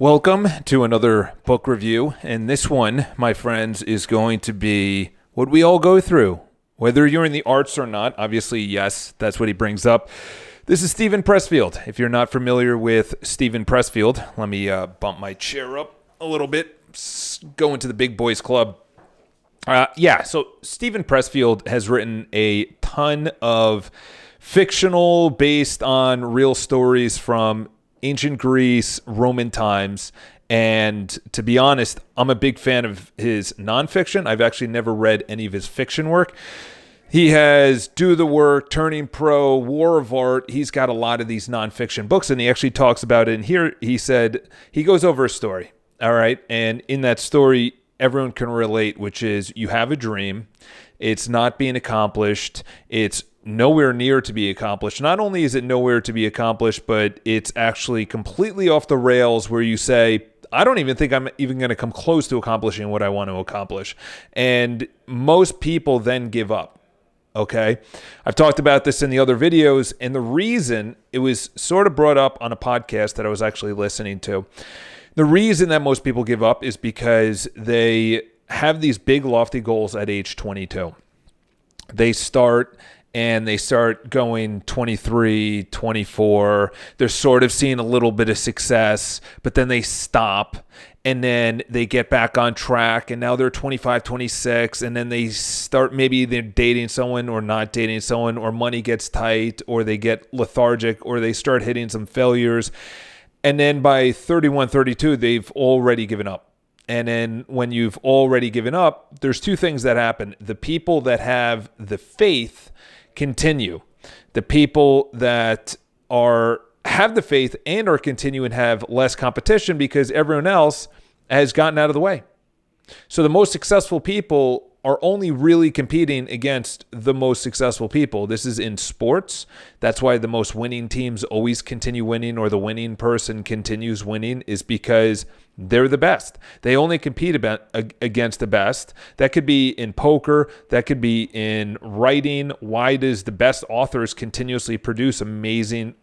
Welcome to another book review, and this one, my friends, is going to be what we all go through. Whether you're in the arts or not, obviously, yes, that's what he brings up. This is Steven Pressfield. If you're not familiar with Steven Pressfield, let me bump my chair up a little bit, go into the big boys club. So Steven Pressfield has written a ton of fictional based on real stories from ancient Greece, Roman times, and to be honest, I'm a big fan of his nonfiction. I've actually never read any of his fiction work. He has Do the Work, Turning Pro, War of Art. He's got a lot of these nonfiction books, and he actually talks about it. And here he said, he goes over a story, all right? And in that story, everyone can relate, which is you have a dream. It's not being accomplished. It's nowhere near to be accomplished. Not only is it nowhere to be accomplished, but it's actually completely off the rails where you say, I don't even think I'm even going to come close to accomplishing what I want to accomplish. And most people then give up. Okay. I've talked about this in the other videos, and the reason it was sort of brought up on a podcast that I was actually listening to. The reason that most people give up is because they have these big lofty goals at age 22. They start going 23, 24. They're sort of seeing a little bit of success, but then they stop and then they get back on track and now they're 25, 26, and then they start, maybe they're dating someone or not dating someone, or money gets tight, or they get lethargic, or they start hitting some failures. And then by 31, 32, they've already given up. And then when you've already given up, there's two things that happen. The people that have the faith continue. The people that have the faith and are continuing have less competition because everyone else has gotten out of the way. So the most successful people are only really competing against the most successful people. This is in sports. That's why the most winning teams always continue winning, or the winning person continues winning, is because they're the best. They only compete against the best. That could be in poker. That could be in writing. Why does the best authors continuously produce amazing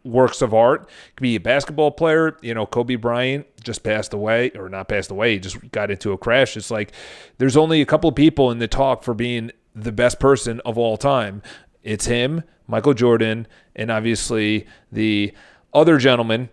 works of art? It could be a basketball player. Kobe Bryant just passed away, or not passed away. He just got into a crash. It's like there's only a couple of people in the talk for being the best person of all time. It's him, Michael Jordan, and obviously the other gentleman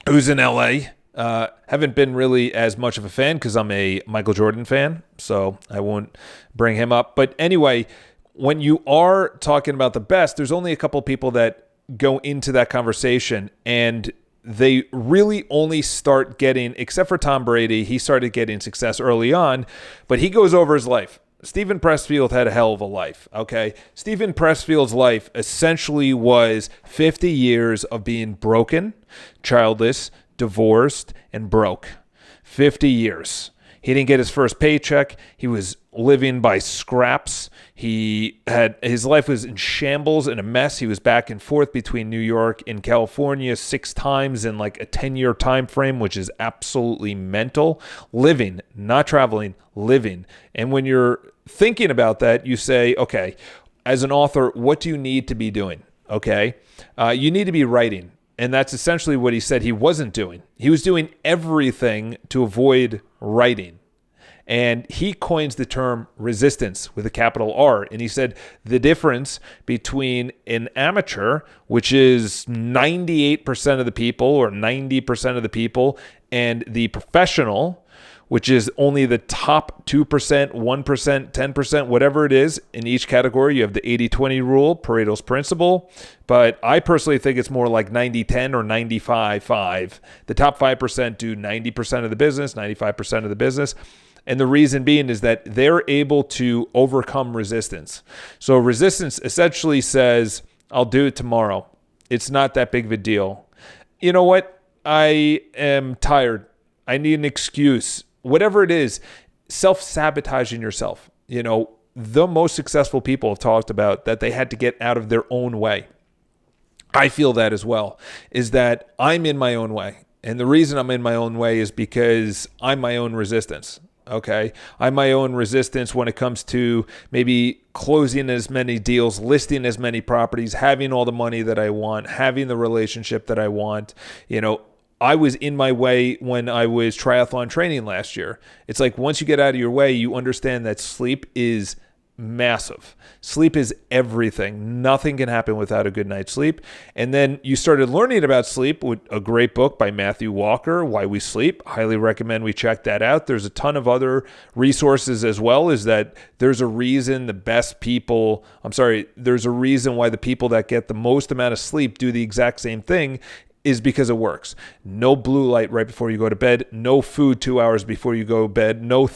who's in LA. Haven't been really as much of a fan because I'm a Michael Jordan fan, so I won't bring him up. But anyway, when you are talking about the best, there's only a couple people that go into that conversation, and they really only start getting, except for Tom Brady, he started getting success early on, but he goes over his life. Steven Pressfield had a hell of a life, okay? Steven Pressfield's life essentially was 50 years of being broken, childless, divorced, and broke. 50 years. He didn't get his first paycheck. He was living by scraps. His life was in shambles and a mess. He was back and forth between New York and California 6 times in like a 10-year time frame, which is absolutely mental. Living, not traveling, living. And when you're thinking about that, you say, okay, as an author, what do you need to be doing? Okay, you need to be writing. And that's essentially what he said he wasn't doing. He was doing everything to avoid writing. And he coins the term resistance with a capital R. And he said the difference between an amateur, which is 98% of the people or 90% of the people, and the professional, which is only the top 2%, 1%, 10%, whatever it is. In each category, you have the 80-20 rule, Pareto's principle. But I personally think it's more like 90-10 or 95-5. The top 5% do 90% of the business, 95% of the business. And the reason being is that they're able to overcome resistance. So resistance essentially says, I'll do it tomorrow. It's not that big of a deal. You know what? I am tired. I need an excuse. Whatever it is, self-sabotaging yourself. The most successful people have talked about that they had to get out of their own way. I feel that as well, is that I'm in my own way. And the reason I'm in my own way is because I'm my own resistance. Okay. I'm my own resistance when it comes to maybe closing as many deals, listing as many properties, having all the money that I want, having the relationship that I want, I was in my way when I was triathlon training last year. It's like once you get out of your way, you understand that sleep is massive. Sleep is everything. Nothing can happen without a good night's sleep. And then you started learning about sleep with a great book by Matthew Walker, Why We Sleep. Highly recommend we check that out. There's a ton of other resources as well. Is that there's a reason there's a reason why the people that get the most amount of sleep do the exact same thing, is because it works. No blue light right before you go to bed, no food 2 hours before you go to bed, no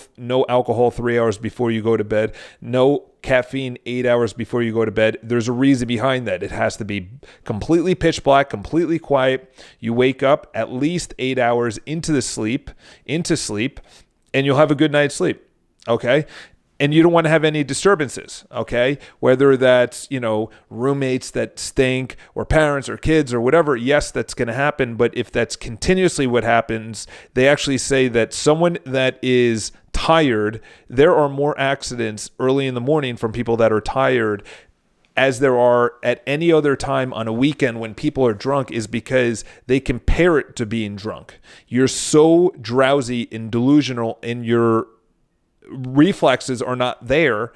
alcohol 3 hours before you go to bed, no caffeine 8 hours before you go to bed. There's a reason behind that. It has to be completely pitch black, completely quiet. You wake up at least 8 hours into sleep, and you'll have a good night's sleep. Okay? And you don't want to have any disturbances, okay? Whether that's, roommates that stink or parents or kids or whatever, yes, that's going to happen. But if that's continuously what happens, they actually say that someone that is tired, there are more accidents early in the morning from people that are tired as there are at any other time on a weekend when people are drunk, is because they compare it to being drunk. You're so drowsy and delusional in your reflexes are not there.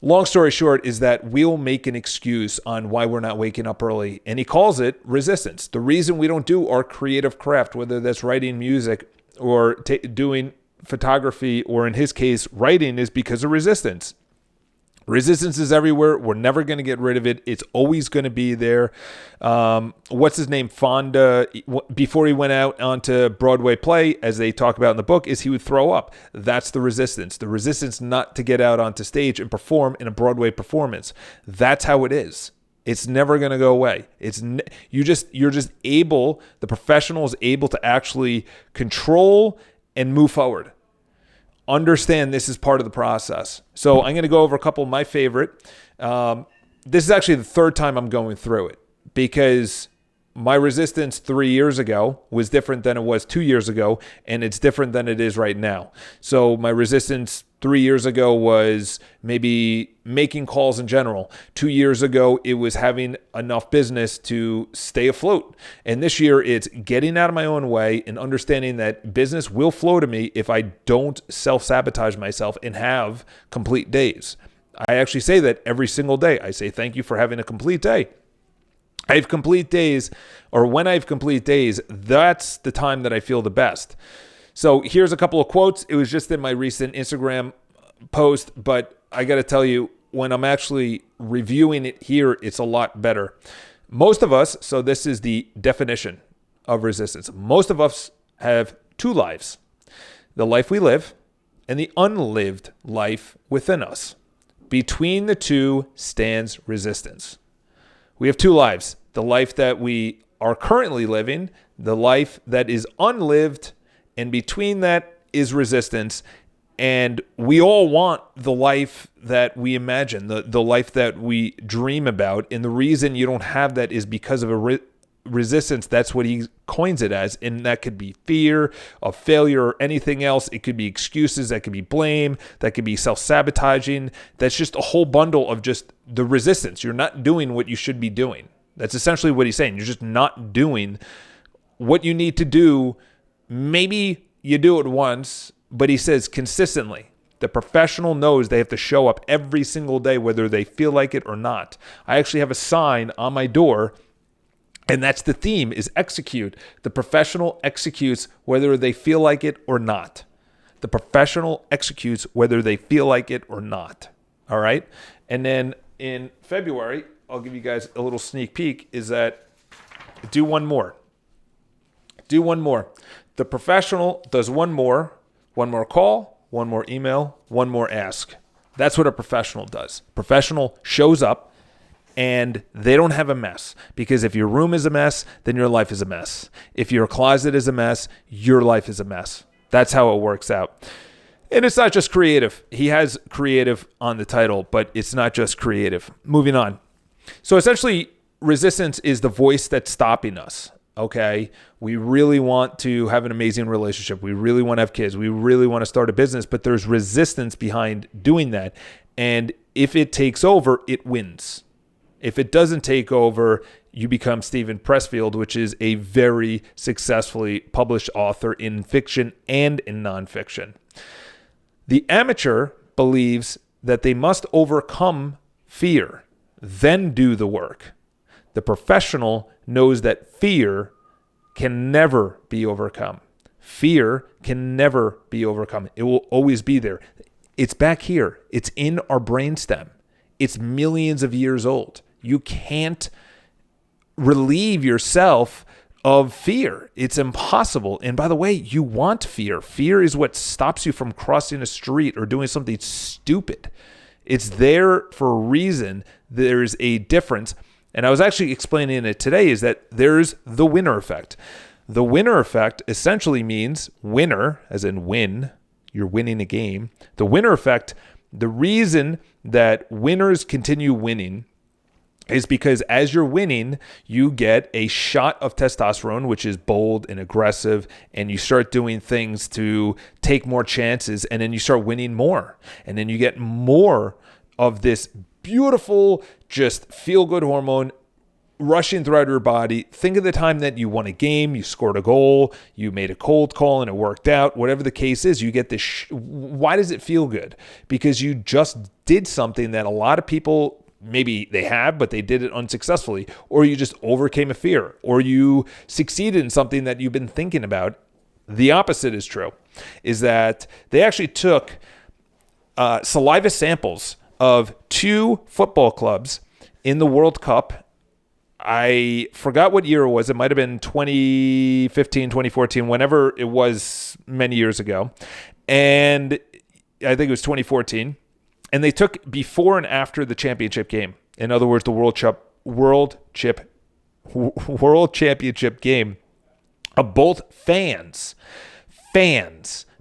Long story short is that we'll make an excuse on why we're not waking up early. And he calls it resistance. The reason we don't do our creative craft, whether that's writing music or doing photography, or in his case, writing, is because of resistance. Resistance is everywhere. We're never going to get rid of it. It's always going to be there. What's his name? Fonda, before he went out onto Broadway play, as they talk about in the book, is he would throw up. That's the resistance. The resistance not to get out onto stage and perform in a Broadway performance. That's how it is. It's never going to go away. You're just able, the professional is able to actually control and move forward. Understand this is part of the process. So I'm going to go over a couple of my favorite. This is actually the third time I'm going through it, because my resistance 3 years ago was different than it was 2 years ago, and it's different than it is right now. So my resistance 3 years ago was maybe making calls in general. 2 years ago, it was having enough business to stay afloat. And this year, it's getting out of my own way and understanding that business will flow to me if I don't self-sabotage myself and have complete days. I actually say that every single day. I say, thank you for having a complete day. I have complete days, or when I have complete days, that's the time that I feel the best. So here's a couple of quotes. It was just in my recent Instagram post, but I got to tell you, when I'm actually reviewing it here, it's a lot better. Most of us, so this is the definition of resistance. Most of us have two lives: the life we live and the unlived life within us. Between the two stands resistance. We have two lives: the life that we are currently living, the life that is unlived, and between that is resistance. And we all want the life that we imagine, the life that we dream about. And the reason you don't have that is because of a resistance. That's what he coins it as. And that could be fear of failure or anything else. It could be excuses. That could be blame. That could be self-sabotaging. That's just a whole bundle of just the resistance. You're not doing what you should be doing. That's essentially what he's saying. You're just not doing what you need to do. Maybe you do it once, but he says consistently. The professional knows they have to show up every single day, whether they feel like it or not. I actually have a sign on my door, and that's the theme, is execute. The professional executes whether they feel like it or not. The professional executes whether they feel like it or not. All right? And then in February, I'll give you guys a little sneak peek, is that do one more. Do one more. The professional does one more call, one more email, one more ask. That's what a professional does. Professional shows up and they don't have a mess, because if your room is a mess, then your life is a mess. If your closet is a mess, your life is a mess. That's how it works out. And it's not just creative. He has creative on the title, but it's not just creative. Moving on. So essentially, resistance is the voice that's stopping us. Okay, we really want to have an amazing relationship. We really want to have kids. We really want to start a business, but there's resistance behind doing that. And if it takes over, it wins. If it doesn't take over, you become Stephen Pressfield, which is a very successfully published author in fiction and in nonfiction. The amateur believes that they must overcome fear, then do the work. The professional knows that fear can never be overcome. Fear can never be overcome. It will always be there. It's back here. It's in our brainstem. It's millions of years old. You can't relieve yourself of fear. It's impossible. And by the way, you want fear. Fear is what stops you from crossing a street or doing something stupid. It's there for a reason. There's a difference. And I was actually explaining it today, is that there's the winner effect. The winner effect essentially means winner, as in win. You're winning a game. The winner effect, the reason that winners continue winning is because as you're winning, you get a shot of testosterone, which is bold and aggressive, and you start doing things to take more chances, and then you start winning more. And then you get more of this beautiful, just feel-good hormone rushing throughout your body. Think of the time that you won a game, you scored a goal, you made a cold call and it worked out. Whatever the case is, you get this. Why does it feel good? Because you just did something that a lot of people, maybe they have, but they did it unsuccessfully, or you just overcame a fear, or you succeeded in something that you've been thinking about. The opposite is true, is that they actually took saliva samples of 2 football clubs in the World Cup. I forgot what year it was. It might have been 2015, 2014, whenever it was many years ago. And I think it was 2014. And they took before and after the championship game. In other words, the World Championship game of both fans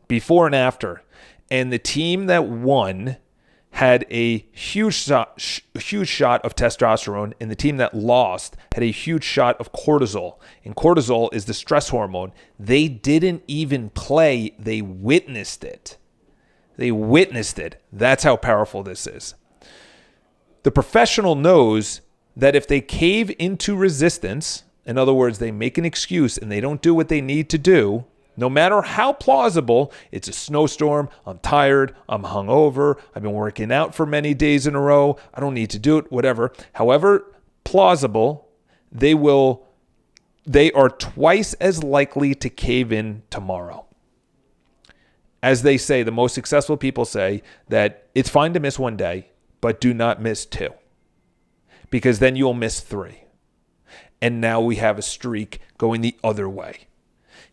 before and after. And the team that won had a huge shot of testosterone, and the team that lost had a huge shot of cortisol. And cortisol is the stress hormone. They didn't even play. They witnessed it. That's how powerful this is. The professional knows that if they cave into resistance, in other words, they make an excuse and they don't do what they need to do, no matter how plausible, it's a snowstorm, I'm tired, I'm hungover, I've been working out for many days in a row, I don't need to do it, whatever. However plausible, they are twice as likely to cave in tomorrow. As they say, the most successful people say that it's fine to miss one day, but do not miss 2. Because then you'll miss 3. And now we have a streak going the other way.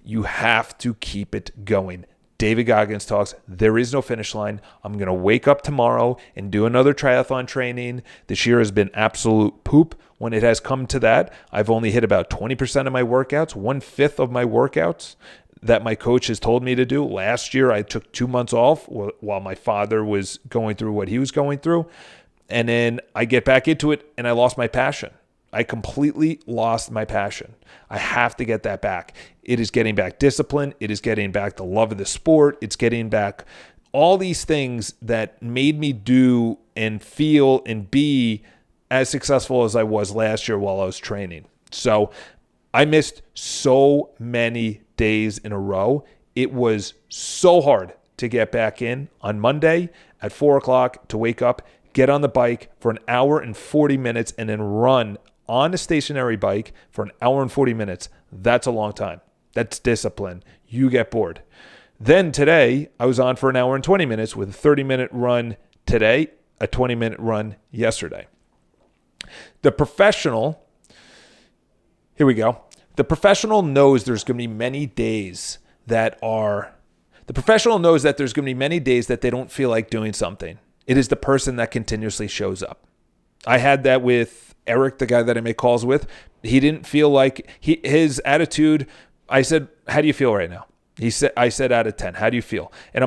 You have to keep it going. David Goggins talks, there is no finish line. I'm going to wake up tomorrow and do another triathlon training. This year has been absolute poop when it has come to that. I've only hit about 20% of my workouts, 1/5 of my workouts that my coach has told me to do. Last year, I took 2 months off while my father was going through what he was going through. And then I get back into it and I lost my passion. I completely lost my passion. I have to get that back. It is getting back discipline. It is getting back the love of the sport. It's getting back all these things that made me do and feel and be as successful as I was last year while I was training. So I missed so many days in a row. It was so hard to get back in on Monday at 4 o'clock to wake up, get on the bike for an hour and 40 minutes, and then run on a stationary bike for an hour and 40 minutes. That's a long time. That's discipline. You get bored. Then today, I was on for an hour and 20 minutes with a 30-minute run today, a 20-minute run yesterday. The professional, here we go. The professional knows there's going to be many days that they don't feel like doing something. It is the person that continuously shows up. I had that with Eric, the guy that I make calls with. He didn't feel like his attitude. I said, how do you feel right now? I said out of 10, how do you feel? And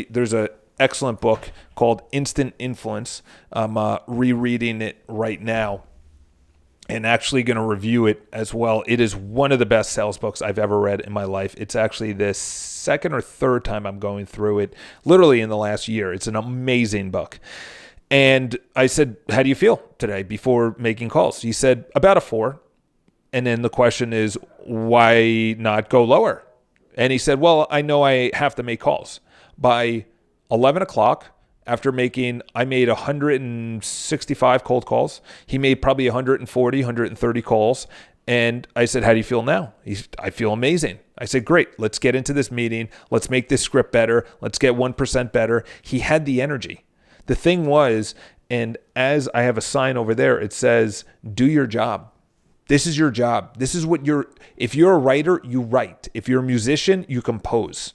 there's an excellent book called Instant Influence. I'm rereading it right now and actually going to review it as well. It is one of the best sales books I've ever read in my life. It's actually the second or third time I'm going through it, literally in the last year. It's an amazing book. And I said, how do you feel today before making calls? He said, about a 4. And then the question is, why not go lower? And he said, well, I know I have to make calls. By 11 o'clock, I made 165 cold calls. He made probably 140, 130 calls. And I said, how do you feel now? I feel amazing. I said, great, let's get into this meeting. Let's make this script better. Let's get 1% better. He had the energy. The thing was, and as I have a sign over there, it says, do your job. This is your job. This is what if you're a writer, you write. If you're a musician, you compose.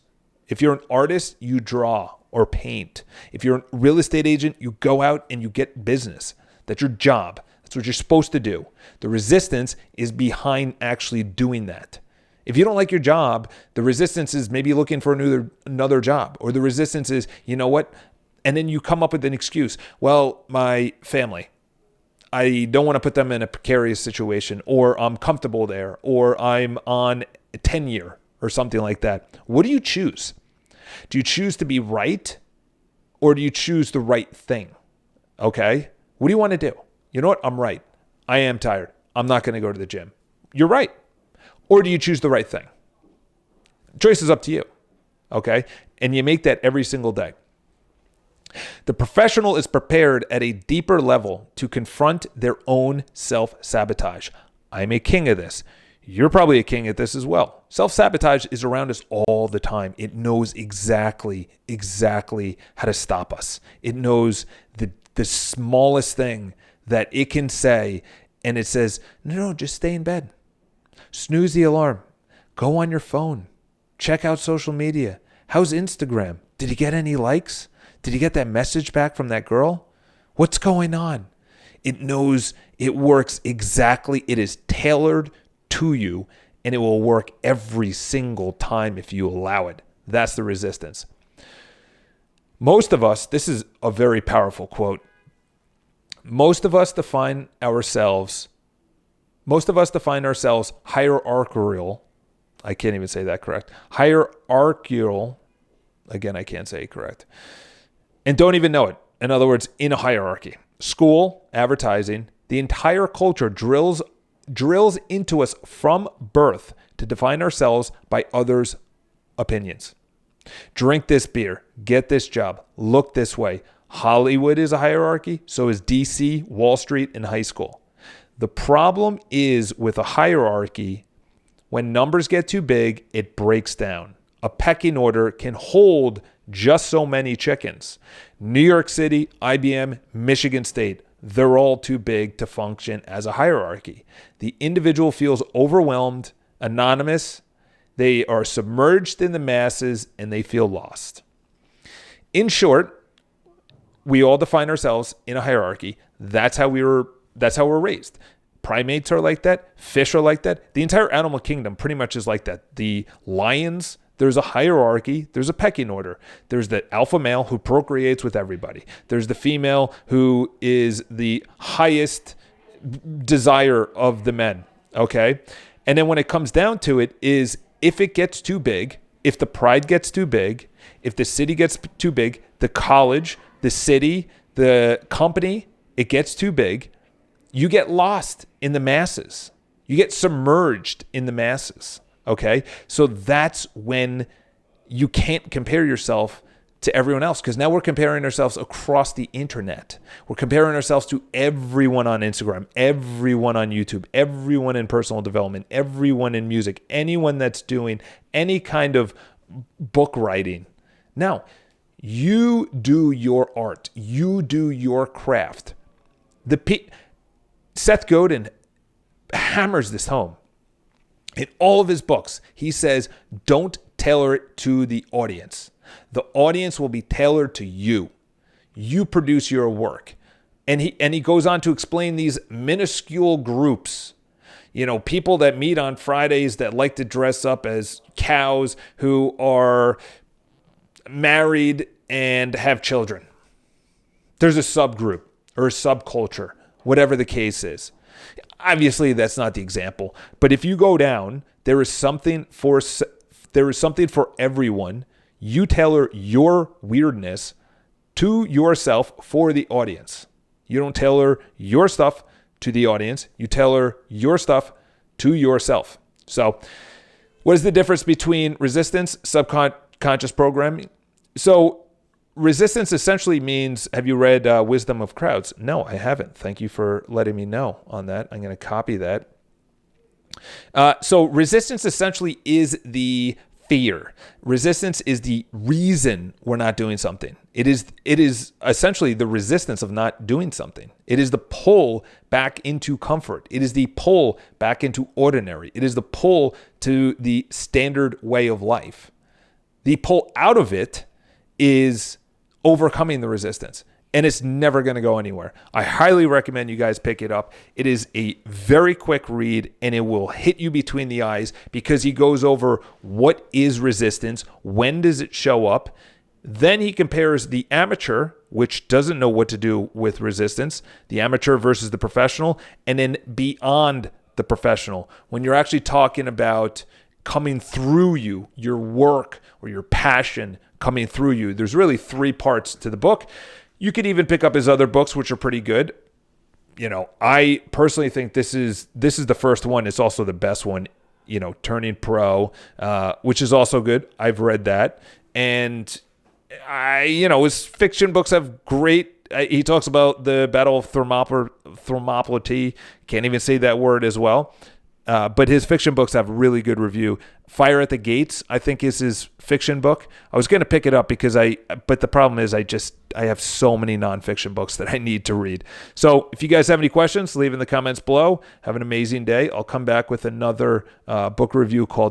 If you're an artist, you draw or paint. If you're a real estate agent, you go out and you get business. That's your job. That's what you're supposed to do. The resistance is behind actually doing that. If you don't like your job, the resistance is maybe looking for another job, or the resistance is, you know what? And then you come up with an excuse. Well, my family, I don't want to put them in a precarious situation, or I'm comfortable there, or I'm on tenure or something like that. What do you choose? Do you choose to be right, or do you choose the right thing? Okay? What do you want to do? You know what? I'm right. I am tired. I'm not going to go to the gym. You're right. Or do you choose the right thing? Choice is up to you. Okay? And you make that every single day. The professional is prepared at a deeper level to confront their own self-sabotage. I'm a king of this. You're probably a king at this as well. Self-sabotage is around us all the time. It knows exactly how to stop us. It knows the smallest thing that it can say, and it says, no, just stay in bed. Snooze the alarm. Go on your phone. Check out social media. How's Instagram? Did you get any likes? Did you get that message back from that girl? What's going on? It knows it works exactly. It is tailored to you, and it will work every single time if you allow it. That's the resistance. Most of us, this is a very powerful quote. Most of us define ourselves hierarchical. I can't even say that correct. Hierarchical. Again, I can't say it correct. And don't even know it. In other words, in a hierarchy. School, advertising, the entire culture drills into us from birth to define ourselves by others' opinions. Drink this beer, get this job, look this way. Hollywood is a hierarchy, so is DC, Wall Street, and high school. The problem is with a hierarchy, when numbers get too big, it breaks down. A pecking order can hold just so many chickens. New York City, IBM, Michigan State, they're all too big to function as a hierarchy. The individual feels overwhelmed, anonymous, they are submerged in the masses, and they feel lost. In short, we all define ourselves in a hierarchy. That's how we're raised. Primates are like that. Fish are like that. The entire animal kingdom pretty much is like that. The lions, there's a hierarchy. There's a pecking order. There's the alpha male who procreates with everybody. There's the female who is the highest desire of the men. Okay? And then when it comes down to it is if it gets too big, if the pride gets too big, if the city gets too big, the college, the city, the company, it gets too big, you get lost in the masses. You get submerged in the masses, okay? So that's when you can't compare yourself to everyone else, because now we're comparing ourselves across the internet. We're comparing ourselves to everyone on Instagram, everyone on YouTube, everyone in personal development, everyone in music, anyone that's doing any kind of book writing. Now, you do your art. You do your craft. Seth Godin hammers this home. In all of his books, he says, don't tailor it to the audience. The audience will be tailored to you. You produce your work. And he goes on to explain these minuscule groups. You know, people that meet on Fridays that like to dress up as cows who are married and have children. There's a subgroup or a subculture, whatever the case is. Obviously, that's not the example, but if you go down, there is something for everyone. You tailor your weirdness to yourself for the audience. You don't tailor your stuff to the audience. You tailor your stuff to yourself. So what is the difference between resistance, subconscious programming? So resistance essentially means, have you read Wisdom of Crowds? No, I haven't. Thank you for letting me know on that. I'm going to copy that. So resistance essentially is the fear. Resistance is the reason we're not doing something. It is essentially the resistance of not doing something. It is the pull back into comfort. It is the pull back into ordinary. It is the pull to the standard way of life. The pull out of it is overcoming the resistance. And it's never going to go anywhere. I highly recommend you guys pick it up. It is a very quick read, and it will hit you between the eyes because he goes over what is resistance, when does it show up. Then he compares the amateur, which doesn't know what to do with resistance, the amateur versus the professional, and then beyond the professional. When you're actually talking about coming through you, your work or your passion coming through you, there's really 3 parts to the book. You could even pick up his other books, which are pretty good. I personally think this is the first one. It's also the best one, Turning Pro, which is also good. I've read that. And his fiction books have great, he talks about the Battle of Thermopylae. Can't even say that word as well. But his fiction books have really good review. Fire at the Gates, I think, is his fiction book. I was going to pick it up but the problem is I have so many nonfiction books that I need to read. So if you guys have any questions, leave in the comments below. Have an amazing day. I'll come back with another book review called